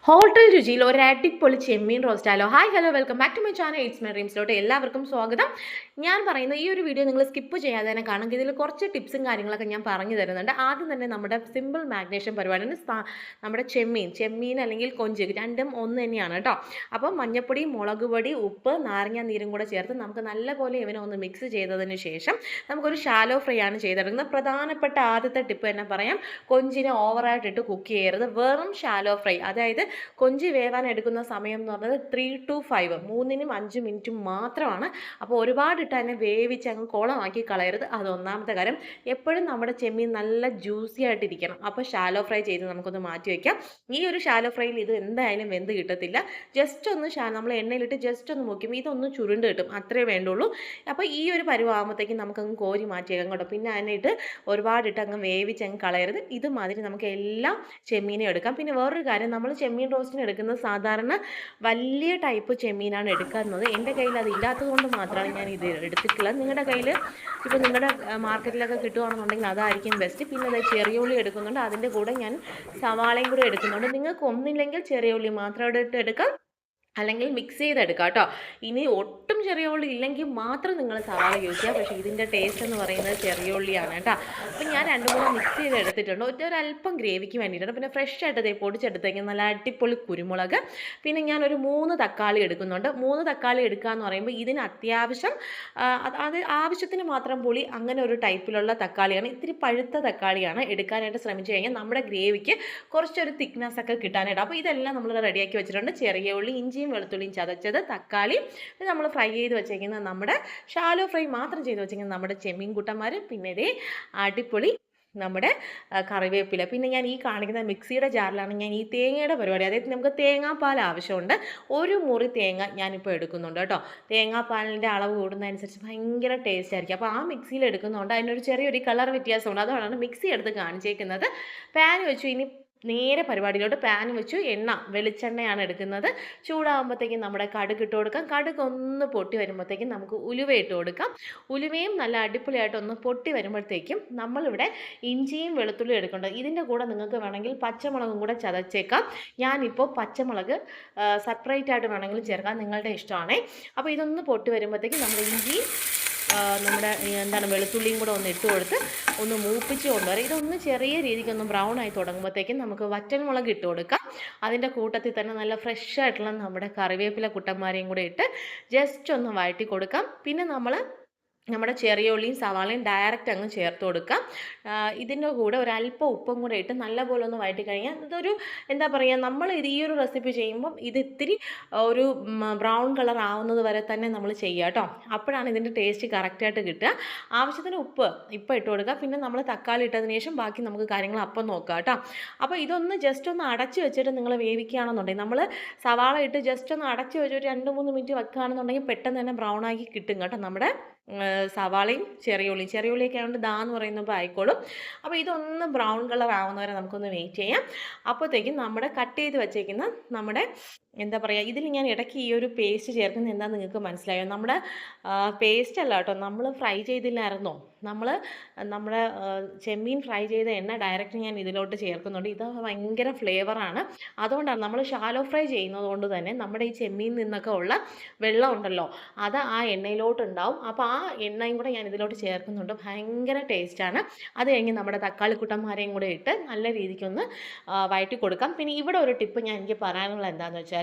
Hotel രുചിയിൽ ഒരു അടിപൊളി ചെമ്മീൻ റോസ്റ്റാലോ. Hi hello welcome back to my channel it's my ഡ്രീംസിലോട്ട് എല്ലാവർക്കും സ്വാഗതം. ഞാൻ പറയുന്ന ഈ ഒരു വീഡിയോ നിങ്ങൾ സ്കിപ്പ് ചെയ്യാതെ തന്നെ കാണുമെങ്കിൽ ഇതിൽ കുറച്ച് ടിപ്സും കാര്യങ്ങളൊക്കെ ഞാൻ പറഞ്ഞു തരുന്നുണ്ട്. ആദ്യം തന്നെ നമ്മുടെ സിമ്പിൾ മാഗ്നേഷൻ പരിപാടിയാണ്. നമ്മുടെ ചെമ്മീൻ അല്ലെങ്കിൽ കൊഞ്ച് രണ്ടും ഒന്ന് തന്നെയാണ് കേട്ടോ. അപ്പം മഞ്ഞപ്പൊടി, മുളക് പൊടി, ഉപ്പ്, നാരങ്ങ നീരും കൂടെ ചേർത്ത് നമുക്ക് നല്ലപോലെ ഇവനെ ഒന്ന് മിക്സ് ചെയ്തതിന് ശേഷം നമുക്കൊരു ഷാലോ ഫ്രൈ ആണ് ചെയ്തെടുക്കുന്നത്. പ്രധാനപ്പെട്ട ആദ്യത്തെ ടിപ്പ് തന്നെ പറയാം, കൊഞ്ചിനെ ഓവറായിട്ടിട്ട് കുക്ക് ചെയ്യരുത്. വെറും ഷാലോ ഫ്രൈ, അതായത് കൊഞ്ച് വേവാൻ എടുക്കുന്ന സമയം എന്ന് പറഞ്ഞത് 3 to 5 3 to 5 മിനിറ്റ് മാത്രമാണ്. അപ്പോൾ ഒരുപാടിട്ട് അതിനെ വേവിച്ച് അങ്ങ് കുളമാക്കി കളയരുത്. അത് ഒന്നാമത്തെ കാര്യം. എപ്പോഴും നമ്മുടെ ചെമ്മീൻ നല്ല ജ്യൂസി ആയിട്ടിരിക്കണം. അപ്പോൾ ഷാലോ ഫ്രൈ ചെയ്ത് നമുക്കൊന്ന് മാറ്റി വയ്ക്കാം. ഈ ഒരു ഷാലോ ഫ്രൈയിൽ ഇത് എന്തായാലും വെന്ത് കിട്ടത്തില്ല. ജസ്റ്റ് ഒന്ന് നമ്മൾ എണ്ണയിലിട്ട് ജസ്റ്റ് ഒന്ന് മുക്കും, ഇതൊന്ന് ചുരുണ്ട് കിട്ടും, അത്രേ വേണ്ടുള്ളൂ. അപ്പോൾ ഈ ഒരു പരുവാകുമ്പോഴത്തേക്കും നമുക്കങ്ങ് കോരി മാറ്റിയേക്കാം കേട്ടോ. പിന്നെ അതിനായിട്ട് ഒരുപാടിട്ട് അങ്ങ് വേവിച്ച് അങ്ങ് കളയരുത്. ഇതുമാതിരി നമുക്ക് എല്ലാം ചെമ്മീനെ എടുക്കാം. പിന്നെ വേറൊരു കാര്യം, നമ്മൾ ചെമ്മീൻ റോസ്റ്റിന് എടുക്കുന്നത് സാധാരണ വലിയ ടൈപ്പ് ചെമ്മീനാണ് എടുക്കുന്നത്. എൻ്റെ കയ്യിൽ അത് ഇല്ലാത്തത് കൊണ്ട് മാത്രമാണ് ഞാൻ ഇത് എടുത്തിട്ടുള്ളത്. നിങ്ങളുടെ കയ്യിൽ ഇപ്പോൾ നിങ്ങളുടെ മാർക്കറ്റിലൊക്കെ കിട്ടുകയാണെന്നുണ്ടെങ്കിൽ അതായിരിക്കും ബെസ്റ്റ്. പിന്നെ അത് ചെറിയ ഉള്ളി എടുക്കുന്നുണ്ട്, അതിൻ്റെ കൂടെ ഞാൻ സവാളയും കൂടെ എടുക്കുന്നുണ്ട്. നിങ്ങൾക്ക് ഒന്നില്ലെങ്കിൽ ചെറിയ ഉള്ളി മാത്രം എടുക്കാം, അല്ലെങ്കിൽ മിക്സ് ചെയ്തെടുക്കാം കേട്ടോ. ഇനി ഒട്ടും ചെറിയ ഉള്ളി ഇല്ലെങ്കിൽ മാത്രം നിങ്ങൾ സവാള യൂസ് ചെയ്യുക. പക്ഷേ ഇതിൻ്റെ ടേസ്റ്റ് എന്ന് പറയുന്നത് ചെറിയ ഉള്ളിയാണ് കേട്ടോ. അപ്പോൾ ഞാൻ രണ്ടും കൂടെ മിക്സ് ചെയ്ത് എടുത്തിട്ടുണ്ട്, ഒരല്പം ഗ്രേവിക്ക് വേണ്ടിയിട്ടാണ്. പിന്നെ ഫ്രഷ് ആയിട്ട് പൊടിച്ചെടുത്തേക്ക് നല്ല അടിപൊളി കുരുമുളക്. പിന്നെ ഞാനൊരു 3 തക്കാളി എടുക്കുന്നുണ്ട്. 3 തക്കാളി എടുക്കുക എന്ന് പറയുമ്പോൾ ഇതിന് അത്യാവശ്യം അത് ആവശ്യത്തിന് മാത്രം പുളി, അങ്ങനെ ഒരു ടൈപ്പിലുള്ള തക്കാളിയാണ്. ഇത്തിരി പഴുത്ത തക്കാളിയാണ് എടുക്കാനായിട്ട് ശ്രമിച്ചു കഴിഞ്ഞാൽ നമ്മുടെ ഗ്രേവിക്ക് കുറച്ചൊരു തിക്നെസ് ഒക്കെ കിട്ടാനായിട്ട്. അപ്പോൾ ഇതെല്ലാം നമ്മൾ റെഡിയാക്കി വെച്ചിട്ടുണ്ട്. ചെറിയ ഉള്ളി, ഇഞ്ചിയും വെളുത്തുള്ളിയും ചതച്ചത്, തക്കാളി, നമ്മൾ ഫ്രൈ ചെയ്ത് വെച്ചേക്കുന്ന നമ്മുടെ ഷാലോ ഫ്രൈ മാത്രം ചെയ്ത് വെച്ചേക്കുന്ന നമ്മുടെ ചെമ്മീൻ കുട്ടന്മാർ, പിന്നെ ഇതേ അടിപൊളി നമ്മുടെ കറിവേപ്പില. പിന്നെ ഞാൻ ഈ കാണിക്കുന്ന മിക്സിയുടെ ജാറിലാണ് ഞാൻ ഈ തേങ്ങയുടെ പരിപാടി, അതായത് നമുക്ക് തേങ്ങാപ്പാൽ ആവശ്യമുണ്ട്. ഒരു മുറി തേങ്ങ ഞാനിപ്പോൾ എടുക്കുന്നുണ്ട് കേട്ടോ. തേങ്ങാപ്പാലിൻ്റെ അളവ് കൂടുന്നതനുസരിച്ച് ഭയങ്കര ടേസ്റ്റ് ആയിരിക്കും. അപ്പോൾ ആ മിക്സിയിൽ എടുക്കുന്നതുകൊണ്ട് അതിനൊരു ചെറിയൊരു കളർ വ്യത്യാസമുണ്ട്. അതുകൊണ്ടാണ് മിക്സി എടുത്ത് കാണിച്ചേക്കുന്നത്. പാൻ വെച്ചു, ഇനി നേരെ പരിപാടിയിലോട്ട്. പാൻ വെച്ചു, വെളിച്ചെണ്ണയാണ് എടുക്കുന്നത്. ചൂടാകുമ്പോഴത്തേക്കും നമ്മുടെ കടുക് ഇട്ട് കൊടുക്കാം. കടുക് ഒന്ന് പൊട്ടി വരുമ്പോഴത്തേക്കും നമുക്ക് ഉലുവ ഇട്ട് കൊടുക്കാം. ഉലുവയും നല്ല അടിപൊളിയായിട്ട് ഒന്ന് പൊട്ടി വരുമ്പോഴത്തേക്കും നമ്മളിവിടെ ഇഞ്ചിയും വെളുത്തുള്ളിയും എടുക്കേണ്ടത്. ഇതിൻ്റെ കൂടെ നിങ്ങൾക്ക് വേണമെങ്കിൽ പച്ചമുളകും കൂടെ ചതച്ചേക്കാം. ഞാനിപ്പോൾ പച്ചമുളക് സെപ്പറേറ്റ് ആയിട്ട് വേണമെങ്കിലും ചേർക്കാം, നിങ്ങളുടെ ഇഷ്ടമാണേ. അപ്പോൾ ഇതൊന്ന് പൊട്ടി വരുമ്പോഴത്തേക്കും നമ്മുടെ ഇഞ്ചിയും നമ്മുടെ വെളുത്തുള്ളിയും കൂടെ ഒന്ന് ഇട്ട് കൊടുത്ത് ഒന്ന് മൂപ്പിച്ച് കൊണ്ടുവരാം. ഇതൊന്ന് ചെറിയ രീതിക്കൊന്ന് ബ്രൗൺ ആയി തുടങ്ങുമ്പോഴത്തേക്കും നമുക്ക് വറ്റൽമുളക് ഇട്ട് കൊടുക്കാം. അതിൻ്റെ കൂട്ടത്തിൽ തന്നെ നല്ല ഫ്രഷ് ആയിട്ടുള്ള നമ്മുടെ കറിവേപ്പില കുട്ടന്മാരെയും കൂടെ ഇട്ട് ജസ്റ്റ് ഒന്ന് വഴറ്റി കൊടുക്കാം. പിന്നെ നമ്മുടെ ചെറിയ ഉള്ളിയും സവാളയും ഡയറക്റ്റ് അങ്ങ് ചേർത്ത് കൊടുക്കാം. ഇതിൻ്റെ കൂടെ ഒരല്പം ഉപ്പും കൂടെ ഇട്ട് നല്ലപോലെ ഒന്ന് വഴറ്റി കഴിഞ്ഞാൽ ഇതൊരു നമ്മൾ ഈ ഒരു റെസിപ്പി ചെയ്യുമ്പം ഇത് ഇത്തിരി ഒരു ബ്രൗൺ കളർ ആവുന്നത് വരെ തന്നെ നമ്മൾ ചെയ്യുക കേട്ടോ. അപ്പോഴാണ് ഇതിൻ്റെ ടേസ്റ്റ് കറക്റ്റായിട്ട് കിട്ടുക. ആവശ്യത്തിന് ഉപ്പ് ഇപ്പം ഇട്ട് കൊടുക്കുക. പിന്നെ നമ്മൾ തക്കാളി ഇട്ടതിന് ശേഷം ബാക്കി നമുക്ക് കാര്യങ്ങൾ അപ്പം നോക്കുക കേട്ടോ. അപ്പോൾ ഇതൊന്ന് ജസ്റ്റ് ഒന്ന് അടച്ച് വെച്ചിട്ട് നിങ്ങൾ വേവിക്കുകയാണെന്നുണ്ടെങ്കിൽ, നമ്മൾ സവാള ഇട്ട് ജസ്റ്റ് ഒന്ന് അടച്ച് വെച്ച് ഒരു 2-3 മിനിറ്റ് വെക്കുകയാണെന്നുണ്ടെങ്കിൽ പെട്ടെന്ന് തന്നെ ബ്രൗൺ ആക്കി കിട്ടും കേട്ടോ നമ്മുടെ സവാളയും ചെറിയ ഉള്ളിയൊക്കെ ആയതുകൊണ്ട് എന്ന് പറയുന്നപ്പോൾ ആയിക്കോളും. അപ്പോൾ ഇതൊന്ന് ബ്രൗൺ കളർ ആവുന്നവരെ നമുക്കൊന്ന് വെയിറ്റ് ചെയ്യാം. അപ്പോഴത്തേക്കും നമ്മുടെ കട്ട് ചെയ്ത് വെച്ചേക്കുന്ന നമ്മുടെ ഇതിൽ ഞാൻ ഇടയ്ക്ക് ഈ ഒരു പേസ്റ്റ് ചേർക്കുന്നത് എന്താണെന്ന് നിങ്ങൾക്ക് മനസ്സിലായോ? നമ്മുടെ പേസ്റ്റ് അല്ല കേട്ടോ, നമ്മൾ ഫ്രൈ ചെയ്തില്ലായിരുന്നോ, നമ്മുടെ ചെമ്മീൻ ഫ്രൈ ചെയ്ത എണ്ണ ഡയറക്റ്റ് ഞാൻ ഇതിലോട്ട് ചേർക്കുന്നുണ്ട്. ഇത് ഭയങ്കര ഫ്ലേവറാണ്. അതുകൊണ്ടാണ് നമ്മൾ ഷാലോ ഫ്രൈ ചെയ്യുന്നത് കൊണ്ട് തന്നെ നമ്മുടെ ഈ ചെമ്മീൻ നിന്നൊക്കെ ഉള്ള വെള്ളം ഉണ്ടല്ലോ, അത് ആ എണ്ണയിലോട്ടുണ്ടാവും. അപ്പോൾ ആ എണ്ണയും കൂടെ ഞാൻ ഇതിലോട്ട് ചേർക്കുന്നുണ്ട്. ഭയങ്കര ടേസ്റ്റാണ്. അത് കഴിഞ്ഞ് നമ്മുടെ തക്കാളി കുട്ടന്മാരെയും കൂടെ ഇട്ട് നല്ല രീതിക്കൊന്ന് വഴറ്റി കൊടുക്കാം. പിന്നെ ഇവിടെ ഒരു ടിപ്പ് എനിക്ക് പറയാനുള്ള എന്താണെന്ന് വെച്ചാൽ,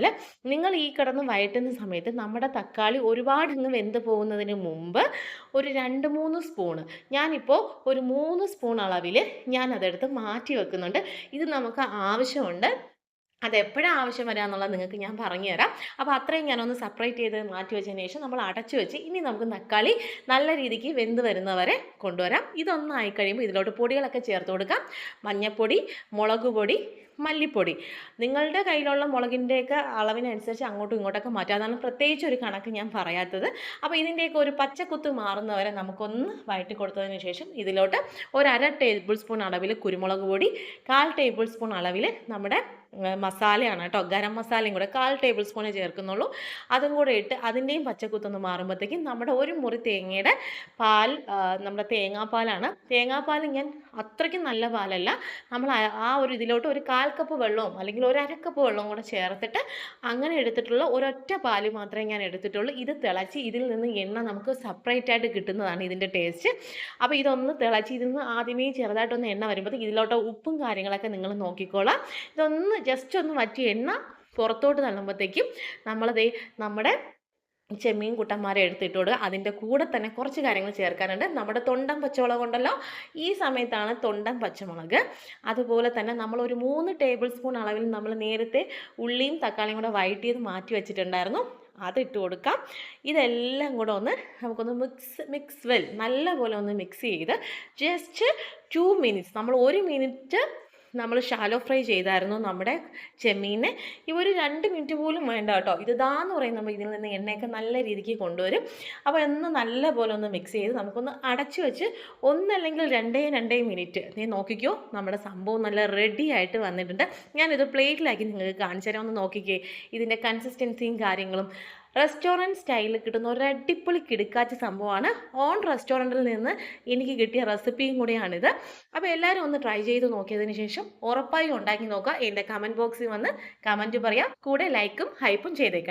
നിങ്ങൾ ഈ കിടന്ന് വഴറ്റുന്ന സമയത്ത് നമ്മുടെ തക്കാളി ഒരുപാട് വെന്ത് പോകുന്നതിന് മുമ്പ് ഒരു 2-3 സ്പൂണ്, ഞാനിപ്പോൾ ഒരു 3 സ്പൂൺ അളവിൽ ഞാനതെടുത്ത് മാറ്റി വെക്കുന്നുണ്ട്. ഇത് നമുക്ക് ആവശ്യമുണ്ട്. അതെപ്പോഴാണ് ആവശ്യം വരിക എന്നുള്ളത് നിങ്ങൾക്ക് ഞാൻ പറഞ്ഞു തരാം. അപ്പോൾ അത്രയും ഞാനൊന്ന് സെപ്പറേറ്റ് ചെയ്ത് മാറ്റി വെച്ചതിന് ശേഷം നമ്മൾ അടച്ചു വെച്ച് ഇനി നമുക്ക് തക്കാളി നല്ല രീതിക്ക് വെന്ത് വരുന്നവരെ കൊണ്ടുവരാം. ഇതൊന്നായി കഴിയുമ്പോൾ ഇതിലോട്ട് പൊടികളൊക്കെ ചേർത്ത് കൊടുക്കാം. മഞ്ഞൾപ്പൊടി, മുളക് പൊടി, മല്ലിപ്പൊടി. നിങ്ങളുടെ കയ്യിലുള്ള മുളകിൻ്റെയൊക്കെ അളവിനനുസരിച്ച് അങ്ങോട്ടും ഇങ്ങോട്ടൊക്കെ മാറ്റാം. അതാണ് പ്രത്യേകിച്ച് ഒരു കണക്ക് ഞാൻ പറയാത്തത്. അപ്പോൾ ഇതിൻ്റെയൊക്കെ ഒരു പച്ചക്കുത്ത് മാറുന്നവരെ നമുക്കൊന്ന് വഴറ്റി കൊടുത്തതിന് ശേഷം ഇതിലോട്ട് ഒരു 1/2 ടേബിൾ സ്പൂൺ അളവിൽ കുരുമുളക് പൊടി, 1/4 ടേബിൾ സ്പൂൺ അളവിൽ നമ്മുടെ മസാലയാണ് കേട്ടോ, ഗരം മസാലയും കൂടെ 1/4 ടേബിൾ സ്പൂണേ ചേർക്കുന്നുള്ളൂ. അതും കൂടെ ഇട്ട് അതിൻ്റെയും പച്ചക്കുത്തൊന്ന് മാറുമ്പോഴത്തേക്കും നമ്മുടെ ഒരു മുറി തേങ്ങയുടെ പാൽ, നമ്മുടെ തേങ്ങാപ്പാലാണ്. തേങ്ങാപ്പാൽ ഞാൻ അത്രയ്ക്കും നല്ല പാലല്ല, നമ്മൾ ആ ഒരു ഇതിലോട്ട് ഒരു 1/4 കപ്പ് വെള്ളവും അല്ലെങ്കിൽ ഒരു 1/2 കപ്പ് വെള്ളവും കൂടെ ചേർത്തിട്ട് അങ്ങനെ എടുത്തിട്ടുള്ള ഒരൊറ്റ പാല് മാത്രമേ ഞാൻ എടുത്തിട്ടുള്ളൂ. ഇത് തിളച്ച് ഇതിൽ നിന്ന് എണ്ണ നമുക്ക് സെപ്പറേറ്റ് ആയിട്ട് കിട്ടുന്നതാണ് ഇതിൻ്റെ ടേസ്റ്റ്. അപ്പോൾ ഇതൊന്ന് തിളച്ച് ഇതിൽ നിന്ന് ആദ്യമേ ചെറുതായിട്ടൊന്ന് എണ്ണ വരുമ്പോഴത്തേക്ക് ഇതിലോട്ട് ഉപ്പും കാര്യങ്ങളൊക്കെ നിങ്ങൾ നോക്കിക്കോളാം. ഇതൊന്ന് ജസ്റ്റ് ഒന്ന് വറ്റി എണ്ണ പുറത്തോട്ട് തള്ളുമ്പോഴത്തേക്കും നമ്മളതേ നമ്മുടെ ചെമ്മീൻ കുട്ടന്മാരെ എടുത്തിട്ട് കൊടുക്കുക. അതിൻ്റെ കൂടെ തന്നെ കുറച്ച് കാര്യങ്ങൾ ചേർക്കാനുണ്ട്. നമ്മുടെ തൊണ്ടൻ പച്ചമുളക് ഉണ്ടല്ലോ, ഈ സമയത്താണ് തൊണ്ടൻ പച്ചമുളക്. അതുപോലെ തന്നെ നമ്മളൊരു 3 ടേബിൾ സ്പൂൺ അളവിൽ നമ്മൾ നേരത്തെ ഉള്ളിയും തക്കാളിയും കൂടെ വഴറ്റിയത് മാറ്റി വെച്ചിട്ടുണ്ടായിരുന്നു, അതിട്ട് കൊടുക്കാം. ഇതെല്ലാം കൂടെ ഒന്ന് നമുക്കൊന്ന് മിക്സ് വെൽ നല്ലപോലെ ഒന്ന് മിക്സ് ചെയ്ത് ജസ്റ്റ് 2 മിനിറ്റ്സ്, നമ്മൾ 1 മിനിറ്റ് നമ്മൾ ഷാലോ ഫ്രൈ ചെയ്തായിരുന്നു നമ്മുടെ ചെമ്മീനെ. ഈ ഒരു 2 മിനിറ്റ് പോലും വേണ്ട കേട്ടോ. ഇതാന്ന് പറയുമ്പോൾ ഇതിൽ നിന്ന് എണ്ണയൊക്കെ നല്ല രീതിക്ക് കൊണ്ടുവരും. അപ്പോൾ ഒന്ന് നല്ലപോലെ ഒന്ന് മിക്സ് ചെയ്ത് നമുക്കൊന്ന് അടച്ചു വെച്ച് ഒന്നല്ലെങ്കിൽ 2 മിനിറ്റ് നീ നോക്കിക്കോ, നമ്മുടെ സംഭവം നല്ല റെഡി ആയിട്ട് വന്നിട്ടുണ്ട്. ഞാനിത് പ്ലേറ്റിലാക്കി നിങ്ങൾക്ക് കാണിച്ചു തരാം. ഒന്ന് നോക്കിക്കേ ഇതിൻ്റെ കൺസിസ്റ്റൻസിയും കാര്യങ്ങളും. റെസ്റ്റോറൻറ്റ് സ്റ്റൈലിൽ കിട്ടുന്ന ഒരു അടിപൊളി കിടുക്കാച്ച സംഭവമാണ്. ഓൺ റെസ്റ്റോറൻറ്റിൽ നിന്ന് എനിക്ക് കിട്ടിയ റെസിപ്പിയും കൂടിയാണിത്. അപ്പോൾ എല്ലാവരും ഒന്ന് ട്രൈ ചെയ്ത് നോക്കിയതിന് ശേഷം ഉറപ്പായും ഉണ്ടാക്കി നോക്കുക. എൻ്റെ കമൻറ്റ് ബോക്സിൽ വന്ന് കമൻറ്റ് പറയാം, കൂടെ ലൈക്കും ഹൈപ്പും ചെയ്തേക്കണം.